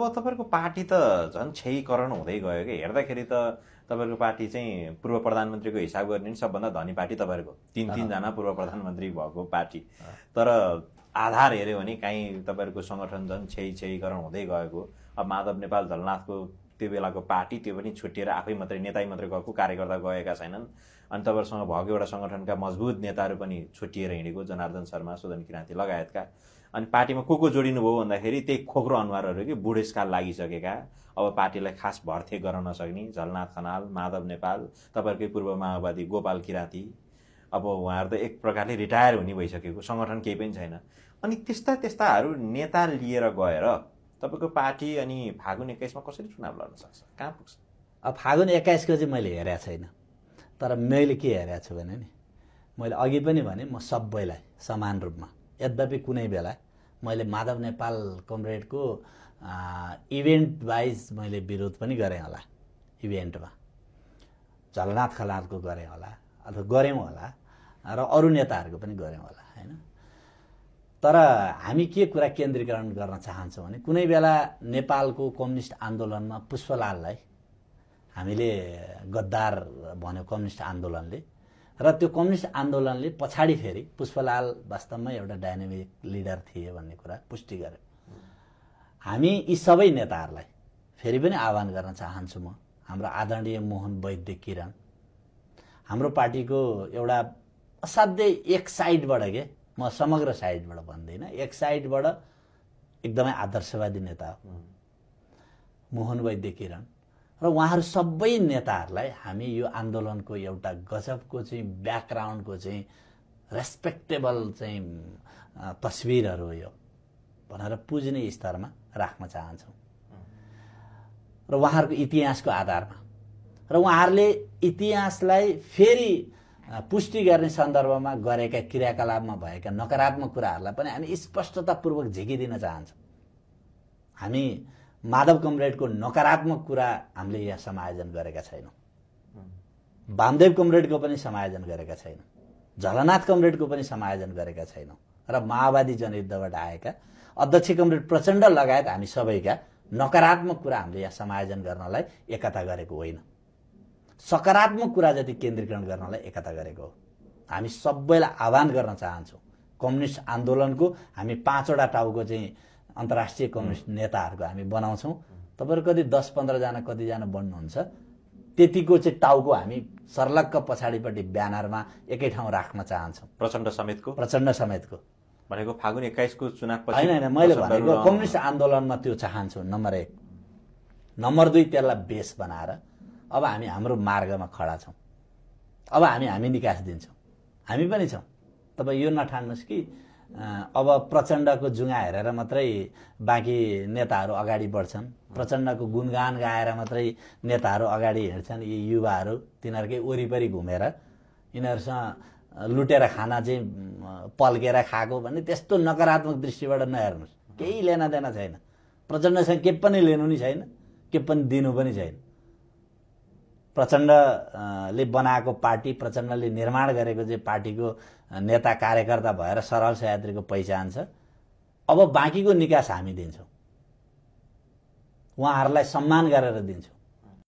अब तपाईँहरूको पार्टी त झन् क्षयीकरण हुँदै गयो कि हेर्दाखेरि त तपाईँहरूको पार्टी चाहिँ पूर्व प्रधानमन्त्रीको हिसाब गर्ने नि सबभन्दा धनी पार्टी तपाईँहरूको 3-3 जना पूर्व प्रधानमन्त्री भएको पार्टी तर आधार हेऱ्यो भने काहीँ तपाईँहरूको सङ्गठन झन् क्षयीकरण हुँदै गएको अब माधव नेपाल झलनाथको त्यो बेलाको पार्टी त्यो पनि छुट्टिएर आफै मात्रै नेताई मात्रै गएको कार्यकर्ता गएका छैनन् अनि तपाईँहरूसँग भएको एउटा सङ्गठनका मजबुत नेताहरू पनि छुट्टिएर हिँडेको जनार्दन शर्मा सुदन किराँती लगायतका अनि पार्टीमा को जोडिनु भयो भन्दाखेरि त्यही खोक्रो अनुहारहरू कि बुढेसकाल लागिसकेका अब पार्टीलाई खास भर्थे गर्न नसक्ने झलनाथ खनाल माधव नेपाल तपाईँहरूकै पूर्व माओवादी गोपाल किराँती अब उहाँहरू त एक प्रकारले रिटायर हुने भइसकेको सङ्गठन केही पनि छैन अनि त्यस्ताहरू नेता लिएर गएर तपाईँको पार्टी अनि फागुन 21मा कसरी चुनाव लड्न सक्छ कहाँ पुग्छ अब फागुन 21को चाहिँ मैले हेरेको छैन तर मैले के हेरेको छु भने नि मैले अघि पनि भने म सबैलाई समान रूपमा यद्यपि कुनै बेला मैले माधव नेपाल कमरेडको इभेन्ट वाइज मैले विरोध पनि गरेँ होला इभेन्टमा झलनाथ खनालको गरेँ होला अथवा गऱ्यौँ होला र अरू नेताहरूको पनि गऱ्यौँ होला हैन तर हामी के कुरा केन्द्रीकरण गर्न चाहन्छौँ भने कुनै बेला नेपालको कम्युनिस्ट आन्दोलनमा पुष्पलाललाई हामीले गद्दार भन्यो कम्युनिस्ट आन्दोलनले र त्यो कम्युनिस्ट आन्दोलनले पछाडि फेरि पुष्पलाल वास्तवमा एउटा डाइनामिक लिडर थिए भन्ने कुरा पुष्टि गर्यो हामी यी सबै नेताहरूलाई फेरि पनि आह्वान गर्न चाहन्छु म हाम्रो आदरणीय मोहन वैद्य किरण हाम्रो पार्टीको एउटा असाध्यै एक साइडबाट के म समग्र साइडबाट भन्दिनँ एक साइडबाट एकदमै आदर्शवादी नेता हो मोहन वैद्य किरण र उहाँहरू सबै नेताहरूलाई हामी यो आन्दोलनको एउटा गजबको चाहिँ ब्याकग्राउन्डको चाहिँ रेस्पेक्टेबल चाहिँ तस्विरहरू हो यो भनेर पुज्ने स्तरमा राख्न चाहन्छौँ र उहाँहरूको इतिहासको आधारमा र उहाँहरूले इतिहासलाई फेरि पुष्टि गर्ने सन्दर्भमा गरेका क्रियाकलापमा भएका नकारात्मक कुराहरूलाई पनि हामी स्पष्टतापूर्वक झिकिदिन चाहन्छौँ हामी माधव कमरेडको नकारात्मक कुरा हामीले यहाँ समायोजन गरेका छैनौँ वामदेव कमरेडको पनि समायोजन गरेका छैनौँ झलनाथ कमरेडको पनि समायोजन गरेका छैनौँ र माओवादी जनयुद्धबाट आएका अध्यक्ष कमरेड प्रचण्ड लगायत हामी सबैका नकारात्मक कुरा हामीले यहाँ समायोजन गर्नलाई एकता गरेको होइन सकारात्मक कुरा जति केन्द्रीकरण गर्नलाई एकता गरेको हो हामी सबैलाई आह्वान गर्न चाहन्छौँ कम्युनिस्ट आन्दोलनको हामी 5वटा टाउको चाहिँ अन्तर्राष्ट्रिय कम्युनिस्ट नेताहरूको हामी बनाउँछौँ तपाईँहरू कति 10-15 जना कतिजना बन्नुहुन्छ त्यतिको चाहिँ टाउको हामी सर्लक्क पछाडिपट्टि ब्यानरमा एकै ठाउँ राख्न चाहन्छौँ प्रचण्ड समेतको भनेको फागुन 21को चुनाव होइन मैले भनेको कम्युनिस्ट आन्दोलनमा त्यो चाहन्छु नम्बर 1 नम्बर 2 त्यसलाई बेस बनाएर अब हामी हाम्रो मार्गमा खडा छौँ अब हामी निकास दिन्छौँ हामी पनि छौँ तपाईँ यो नठान्नुहोस् कि अब प्रचण्डको जुङ्गा हेरेर मात्रै बाँकी नेताहरू अगाडि बढ्छन् प्रचण्डको गुणगान गाएर मात्रै नेताहरू अगाडि हिँड्छन् यी युवाहरू तिनीहरूकै वरिपरि घुमेर यिनीहरूसँग लुटेर खाना चाहिँ पल्केर खाएको भन्ने त्यस्तो नकारात्मक दृष्टिबाट नहेर्नुहोस् केही लेना देना छैन प्रचण्डसँग के पनि लिनु नि छैन के पनि दिनु पनि छैन प्रचण्डले बनाएको पार्टी प्रचण्डले निर्माण गरेको चाहिँ पार्टीको नेता कार्यकर्ता भएर सरल सयात्रीको पहिचान छ अब बाँकीको निकास हामी दिन्छौँ उहाँहरूलाई सम्मान गरेर दिन्छौँ